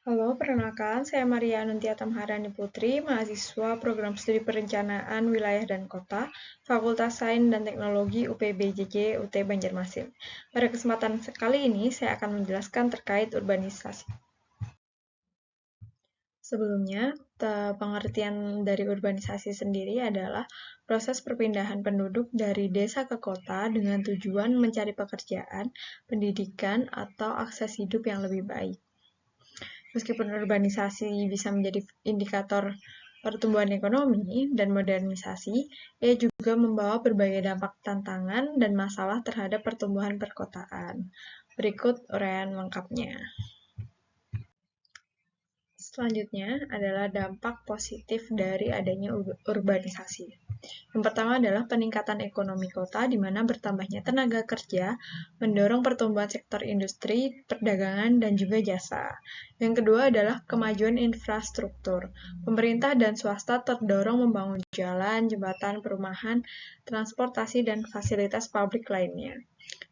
Halo, perkenalkan saya Maria Anuntia Tamharani Putri, mahasiswa Program Studi Perencanaan Wilayah dan Kota, Fakultas Sains dan Teknologi UPBJJ UT Banjarmasin. Pada kesempatan kali ini, saya akan menjelaskan terkait urbanisasi. Sebelumnya, pengertian dari urbanisasi sendiri adalah proses perpindahan penduduk dari desa ke kota dengan tujuan mencari pekerjaan, pendidikan, atau akses hidup yang lebih baik. Meskipun urbanisasi bisa menjadi indikator pertumbuhan ekonomi dan modernisasi, ia juga membawa berbagai dampak tantangan dan masalah terhadap pertumbuhan perkotaan. Berikut uraian lengkapnya. Selanjutnya adalah dampak positif dari adanya urbanisasi. Yang pertama adalah peningkatan ekonomi kota, di mana bertambahnya tenaga kerja mendorong pertumbuhan sektor industri, perdagangan, dan juga jasa. Yang kedua adalah kemajuan infrastruktur. Pemerintah dan swasta terdorong membangun jalan, jembatan, perumahan, transportasi, dan fasilitas publik lainnya.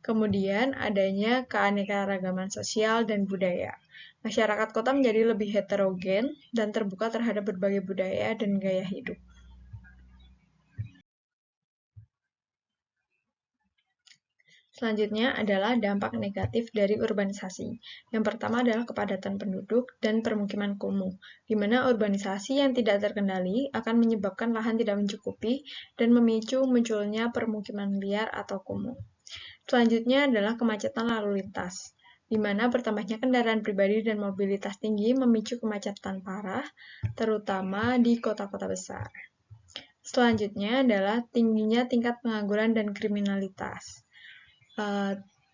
Kemudian adanya keanekaragaman sosial dan budaya. Masyarakat kota menjadi lebih heterogen dan terbuka terhadap berbagai budaya dan gaya hidup. Selanjutnya adalah dampak negatif dari urbanisasi. Yang pertama adalah kepadatan penduduk dan permukiman kumuh, di mana urbanisasi yang tidak terkendali akan menyebabkan lahan tidak mencukupi dan memicu munculnya permukiman liar atau kumuh. Selanjutnya adalah kemacetan lalu lintas, di mana bertambahnya kendaraan pribadi dan mobilitas tinggi memicu kemacetan parah, terutama di kota-kota besar. Selanjutnya adalah tingginya tingkat pengangguran dan kriminalitas.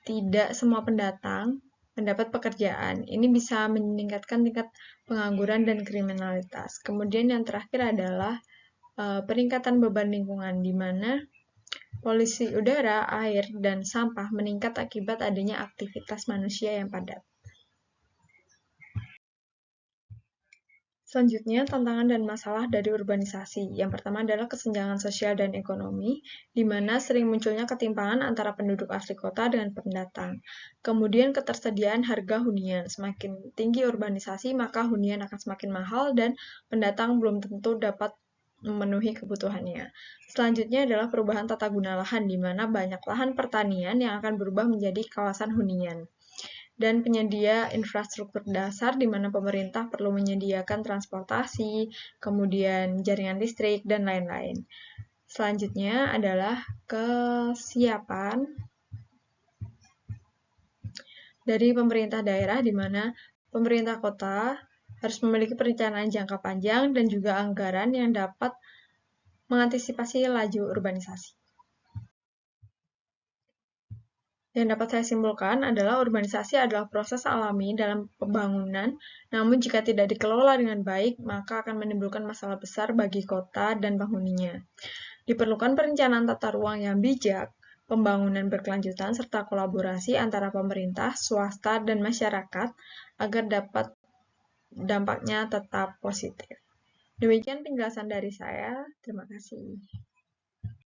Tidak semua pendatang mendapat pekerjaan. Ini bisa meningkatkan tingkat pengangguran dan kriminalitas. Kemudian yang terakhir adalah peningkatan beban lingkungan, di mana polusi udara, air, dan sampah meningkat akibat adanya aktivitas manusia yang padat. Selanjutnya, tantangan dan masalah dari urbanisasi. Yang pertama adalah kesenjangan sosial dan ekonomi, di mana sering munculnya ketimpangan antara penduduk asli kota dengan pendatang. Kemudian, ketersediaan harga hunian. Semakin tinggi urbanisasi, maka hunian akan semakin mahal dan pendatang belum tentu dapat memenuhi kebutuhannya. Selanjutnya adalah perubahan tata guna lahan, di mana banyak lahan pertanian yang akan berubah menjadi kawasan hunian. Dan penyedia infrastruktur dasar di mana pemerintah perlu menyediakan transportasi, kemudian jaringan listrik, dan lain-lain. Selanjutnya adalah kesiapan dari pemerintah daerah di mana pemerintah kota harus memiliki perencanaan jangka panjang dan juga anggaran yang dapat mengantisipasi laju urbanisasi. Yang dapat saya simpulkan adalah urbanisasi adalah proses alami dalam pembangunan, namun jika tidak dikelola dengan baik, maka akan menimbulkan masalah besar bagi kota dan penghuninya. Diperlukan perencanaan tata ruang yang bijak, pembangunan berkelanjutan, serta kolaborasi antara pemerintah, swasta, dan masyarakat agar dapat dampaknya tetap positif. Demikian penjelasan dari saya. Terima kasih.